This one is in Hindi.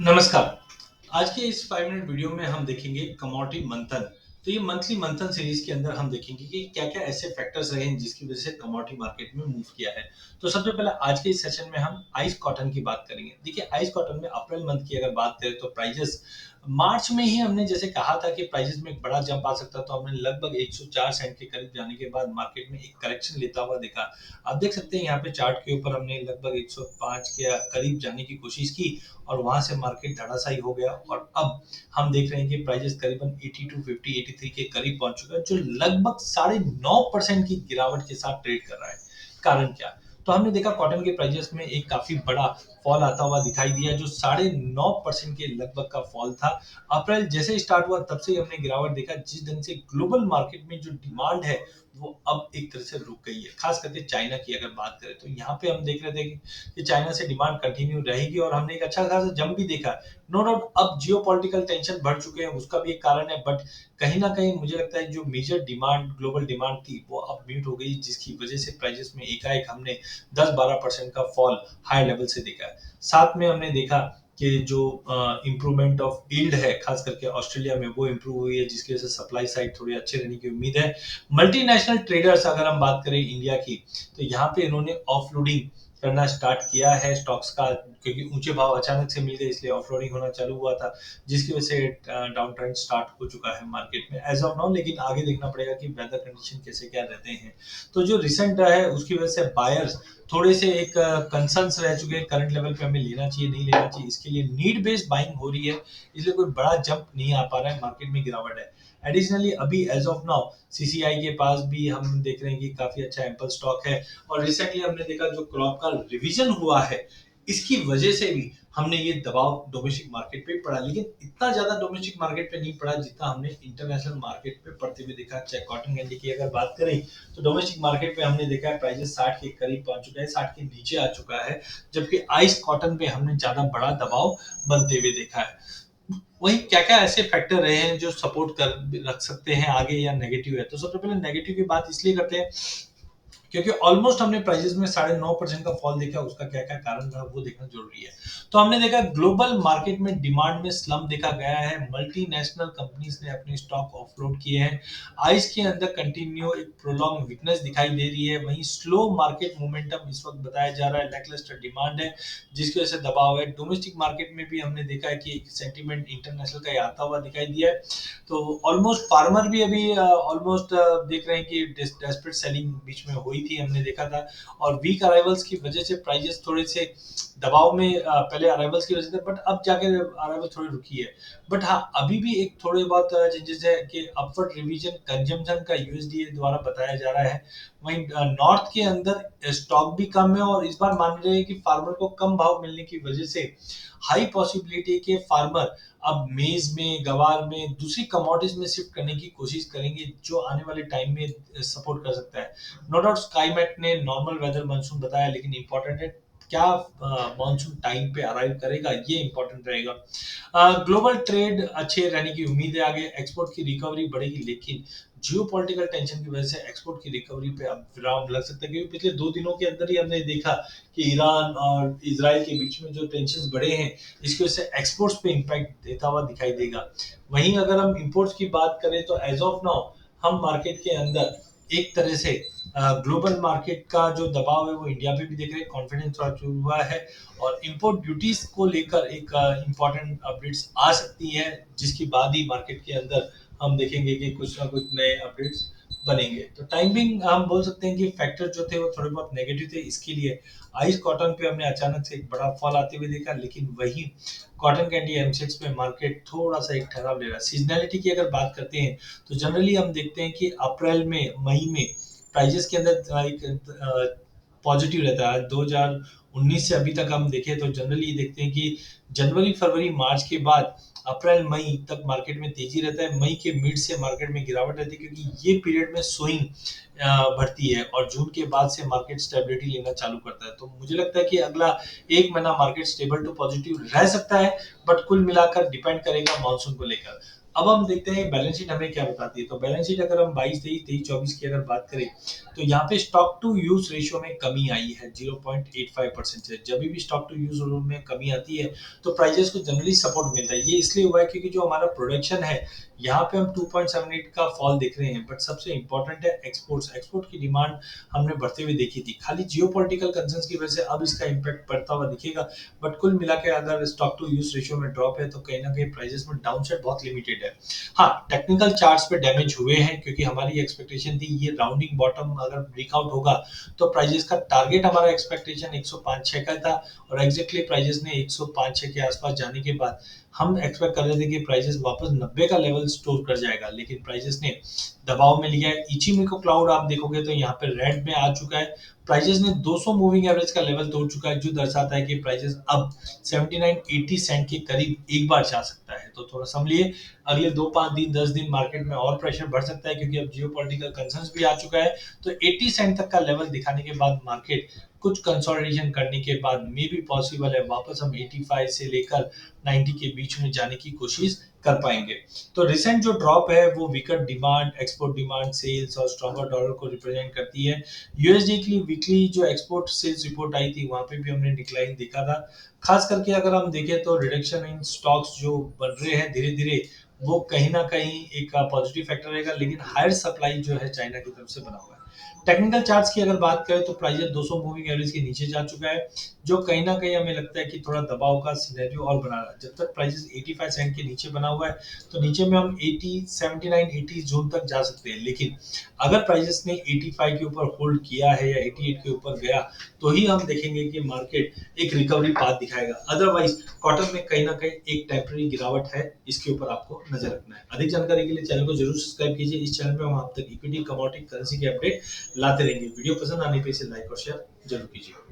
नमस्कार। आज के इस 5 मिनट वीडियो में हम देखेंगे कमोडिटी मंथन। तो ये मंथली मंथन सीरीज के अंदर हम देखेंगे कि क्या-क्या ऐसे फैक्टर्स रहे हैं जिसकी वजह से कमोडिटी मार्केट में मूव किया है। तो सबसे पहले आज के इस सेशन में हम आइस कॉटन की बात करेंगे। देखिए आइस कॉटन में अप्रैल मंथ की अगर बात करें तो प्राइसेस मार्च में ही हमने जैसे कहा था कि प्राइसेस में एक बड़ा जंप आ सकता है, तो हमने लगभग 104 सेंट के करीब जाने के बाद मार्केट में एक करेक्शन लेता हुआ देखा। आप देख सकते हैं यहाँ पे चार्ट के ऊपर हमने लगभग 105 के करीब जाने की कोशिश की और वहां से मार्केट धड़ाशायी हो गया और अब हम देख रहे हैं कि प्राइसेस करीबन 82 50 83 के करीब पहुंच चुका है, जो लगभग 9.5% की गिरावट के साथ ट्रेड कर रहा है। कारण क्या? तो हमने देखा कॉटन के प्राइसेस में एक काफी बड़ा फॉल आता हुआ दिखाई दिया, जो 9.5% के लगभग का फॉल था। अप्रैल जैसे ही स्टार्ट हुआ तब से ही हमने गिरावट देखा, जिस ढंग से ग्लोबल मार्केट में जो डिमांड है वो अब एक तरह से रुक गई है। खास करके चाइना की अगर बात करें तो यहाँ पे हम देख रहे थे कि चाइना से डिमांड कंटिन्यू रहेगी और हमने एक अच्छा खासा जंप भी देखा। नो डाउट अब जियोपॉलिटिकल टेंशन बढ़ चुके हैं, उसका भी एक कारण है, बट कहीं ना कहीं मुझे लगता है जो मेजर डिमांड ग्लोबल डिमांड थी वो अब म्यूट हो गई, जिसकी वजह से प्राइसेस में एकाएक हमने 10-12% का फॉल हाई लेवल से देखा है। साथ में हमने देखा कि जो इम्प्रूवमेंट ऑफ यील्ड है खास करके ऑस्ट्रेलिया में वो इम्प्रूव हुई है, जिसकी वजह से सप्लाई साइड थोड़ी अच्छे रहने की उम्मीद है। मल्टीनेशनल ट्रेडर्स अगर हम बात करें इंडिया की, तो यहाँ पे इन्होंने ऑफलोडिंग करना स्टार्ट किया है स्टॉक्स का, क्योंकि ऊंचे भाव अचानक से मिल गए इसलिए ऑफलोडिंग होना चालू हुआ था, जिसकी वजह से डाउन ट्रेंड स्टार्ट हो चुका है मार्केट में एज ऑफ नाउ। लेकिन आगे देखना पड़ेगा कि वेदर कंडीशन कैसे क्या रहते हैं। तो जो रिसेंट है उसकी वजह से बायर्स थोड़े से एक कंसर्न्स रह चुके हैं करंट लेवल पे, हमें लेना चाहिए नहीं लेना चाहिए, इसके लिए नीड बेस्ड बाइंग हो रही है, इसलिए कोई बड़ा जंप नहीं आ पा रहा है, मार्केट में गिरावट है। एडिशनली अभी एज ऑफ नाउ सीसीआई के पास भी हम देख रहे हैं कि काफी अच्छा एम्पल स्टॉक है और रिसेंटली हमने देखा जो क्रॉप का रिवीजन हुआ है इसकी वजह से भी हमने ये दबाव डोमेस्टिक मार्केट पे पड़ा, लेकिन इतना ज्यादा डोमेस्टिक मार्केट पे नहीं पड़ा जितना हमने इंटरनेशनल मार्केट पे पड़ते हुए देखा। चाहे कॉटन कैंडी की अगर बात करें तो डोमेस्टिक मार्केट पे हमने देखा है प्राइसेस 60 के करीब पहुंच चुका है, 60 के नीचे आ चुका है, जबकि आइस कॉटन पे हमने ज्यादा बड़ा दबाव बनते हुए देखा है। वही क्या क्या ऐसे फैक्टर रहे हैं जो सपोर्ट कर रख सकते हैं आगे या नेगेटिव है। तो सबसे पहले नेगेटिव की बात इसलिए करते हैं क्योंकि ऑलमोस्ट हमने प्राइसेस में 9.5% का फॉल देखा, उसका क्या क्या कारण रहा वो देखना जरूरी है। तो हमने देखा ग्लोबल मार्केट में डिमांड में स्लम देखा गया है, मल्टीनेशनल कंपनीज ने अपने स्टॉक ऑफलोड किए हैं, आइस के अंदर कंटिन्यू एक प्रोलॉन्ग वीकनेस दिखाई दे रही है, वहीं स्लो मार्केट मोमेंटम इस वक्त बताया जा रहा है, लैकलस्टर डिमांड है जिसकी वजह से दबाव है। डोमेस्टिक मार्केट में भी हमने देखा है कि सेंटीमेंट इंटरनेशनल का आता हुआ दिखाई दिया है। तो ऑलमोस्ट फार्मर भी अभी ऑलमोस्ट देख रहे हैं कि डेस्परेट सेलिंग बीच में हुई थी, हमने देखा था, और वीक अराइवल्स की वजह से प्राइसेस थोड़े से दबाव में पहले अराइवल्स की वजह से, बट अब जाके अराइवल थोड़ी रुकी है। बट हाँ अभी भी एक थोड़े बहुत चेंजेस है कि अपवर्ड रिवीजन कंजम्पशन का यूएसडीए द्वारा बताया जा रहा है। वहीं नॉर्थ के अंदर स्टॉक भी कम है और इस बार मान रहे हैं कि फार्मर को कम भाव मिलने की वजह से हाई पॉसिबिलिटी के फार्मर अब मेज में गवार में दूसरी कमोडिटीज में शिफ्ट करने की कोशिश करेंगे, जो आने वाले टाइम में सपोर्ट कर सकता है। नो डाउट स्काईमेट ने नॉर्मल वेदर मानसून बताया, लेकिन इंपॉर्टेंट है क्या मानसून टाइम पे अराइव करेगा, ये इंपॉर्टेंट रहेगा। ग्लोबल ट्रेड अच्छे रहने की उम्मीद है, आगे एक्सपोर्ट की रिकवरी बढ़ेगी, लेकिन जियोपॉलिटिकल टेंशन की वजह से एक्सपोर्ट की रिकवरी पे अब विराम लग सकता है, क्योंकि पिछले 2 दिनों के अंदर ही हमने देखा कि ईरान और इसराइल के बीच में जो टेंशन बढ़े हैं इसकी वजह से एक्सपोर्ट्स पे इम्पैक्ट देता हुआ दिखाई देगा। वहीं अगर हम इंपोर्ट्स की बात करें तो एज ऑफ नाउ हम मार्केट के अंदर एक तरह से ग्लोबल मार्केट का जो दबाव है वो इंडिया पे भी देख रहे हैं, कॉन्फिडेंस थोड़ा चूर हुआ है और इंपोर्ट ड्यूटीज को लेकर एक इम्पोर्टेंट अपडेट्स आ सकती है, जिसके बाद ही मार्केट के अंदर हम देखेंगे कि कुछ ना कुछ नए अपडेट्स बनेंगे। तो टाइमिंग हम बोल सकते हैं कि फैक्टर जो थे वो थोड़े बहुत नेगेटिव थे, इसके लिए आइस कॉटन पे हमने अचानक से एक बड़ा फॉल आते हुए देखा, लेकिन वही कॉटन कैंडी एमसेट्स पे मार्केट थोड़ा सा एक ठहराव ले रहा है। सीजनैलिटी की अगर बात करते हैं तो जनरली हम देखते हैं कि अप्रैल में मई में प्राइजेस के अंदर एक पॉजिटिव रहता है। 2019 से अभी तक हम देखें तो जनरली देखते हैं कि जनवरी फरवरी मार्च के बाद अप्रैल मई तक मार्केट में तेजी रहता है, मई के मिड से मार्केट में गिरावट रहती है, क्योंकि ये पीरियड में स्विंग बढ़ती है और जून के बाद से मार्केट स्टेबिलिटी लेना चालू करता है। तो मुझे लगता है कि अगला एक महीना मार्केट स्टेबल टू पॉजिटिव रह सकता है, बट कुल मिलाकर डिपेंड करेगा मानसून को लेकर। अब हम देखते हैं बैलेंस शीट हमें क्या बताती है। तो बैलेंस शीट अगर हम 22-23, 23-24 की अगर बात करें, तो यहाँ पे स्टॉक टू यूज रेशियो में कमी आई है 0.85% से। जब भी स्टॉक टू यूज में कमी आती है, तो प्राइजेस को जनरली सपोर्ट मिलता है। ये इसलिए हुआ है क्योंकि जो हमारा प्रोडक्शन है, यहाँ पे हम 2.78 का फॉल देख रहे हैं, बट सबसे इंपॉर्टेंट है एक्सपोर्ट्स। एक्सपोर्ट की डिमांड हमने बढ़ते हुए देखी थी। खाली जियोपॉलिटिकल कंसर्न्स की वजह से अब इसका इम्पैक्ट पड़ता हुआ दिखेगा, बट कुल मिला के अगर स्टॉक टू यूज रेशियो में ड्रॉप है, तो कहीं ना कहीं प्राइजेस में डाउनसाइड बहुत लिमिटेड है। हाँ, टेक्निकल चार्ट्स पे डैमेज हुए हैं, क्योंकि हमारी एक्सपेक्टेशन थी ये राउंडिंग बॉटम अगर ब्रेकआउट होगा, तो प्राइजेस का टारगेट हमारा एक्सपेक्टेशन 105-6 का था, और एग्जैक्टली प्राइजेस ने 105-6 के आसपास जाने के बाद हम एक्सपेक्ट कर रहे थे कि प्राइजेस वापस 90 का लेवल स्टोर कर जाएगा, लेकिन प्राइजेस ने दबाव में लिया है। इचिमिको क्लाउड आप देखोगे तो यहाँ पे रेड में आ चुका है। प्राइजेस ने 200 मूविंग एवरेज का लेवल तोड़ चुका है, जो दर्शाता है कि प्राइजेस अब 79-80 सेंट के करीब एक बार जा सकता है। तो थोड़ा संभलिए, अगले 2-5 दिन 10 दिन मार्केट में और प्रेशर बढ़ सकता है, क्योंकि अब जियोपॉलिटिकल कंसर्न्स भी आ चुका है। तो 80 सेंट तक का लेवल दिखाने के बाद मार्केट कुछ कंसोलिडेशन करने के बाद मे बी पॉसिबल है वापस हम 85 से लेकर 90 के बीच में जाने की कोशिश कर पाएंगे। तो रिसेंट जो ड्रॉप है वो weaker demand, export demand, sales और स्ट्रॉन्गर डॉलर को रिप्रेजेंट करती है। यूएसडी की वीकली जो एक्सपोर्ट सेल्स रिपोर्ट आई थी, वहां पे भी हमने डिक्लाइन देखा था। खास करके अगर हम देखें तो रिडक्शन इन स्टॉक्स जो बन रहे हैं धीरे धीरे, वो कहीं ना कहीं एक पॉजिटिव फैक्टर रहेगा, लेकिन हायर सप्लाई जो है चाइना की तरफ से बना हुआ है। टेक्निकल चार्ट्स की अगर बात करें तो प्राइस 200 मूविंग एवरेज के नीचे जा चुका है, जो कहीं ना कहीं हमें लगता है कि थोड़ा दबाव का सिनेरियो और बना रहा है। जब तक प्राइस 85 सेंट के नीचे बना हुआ है, तो नीचे में हम 80, 79, 80 जोन तक जा सकते हैं। लेकिन अगर प्राइसेस ने 85 के ऊपर होल्ड किया है या 88 के ऊपर गया, तो ही हम देखेंगे कि मार्केट एक रिकवरी पाथ दिखाएगा। अदरवाइज कॉटन में कहीं ना कहीं एक टेम्पररी गिरावट है, इसके ऊपर आपको नजर रखना है। अधिक जानकारी के लिए चैनल को जरूर सब्सक्राइब कीजिए। इस चैनल पे हम आप तक इक्विटी, कमोडिटी, करेंसी के अपडेट लाते रहेंगे। वीडियो पसंद आने पे इसे लाइक और शेयर जरूर कीजिए।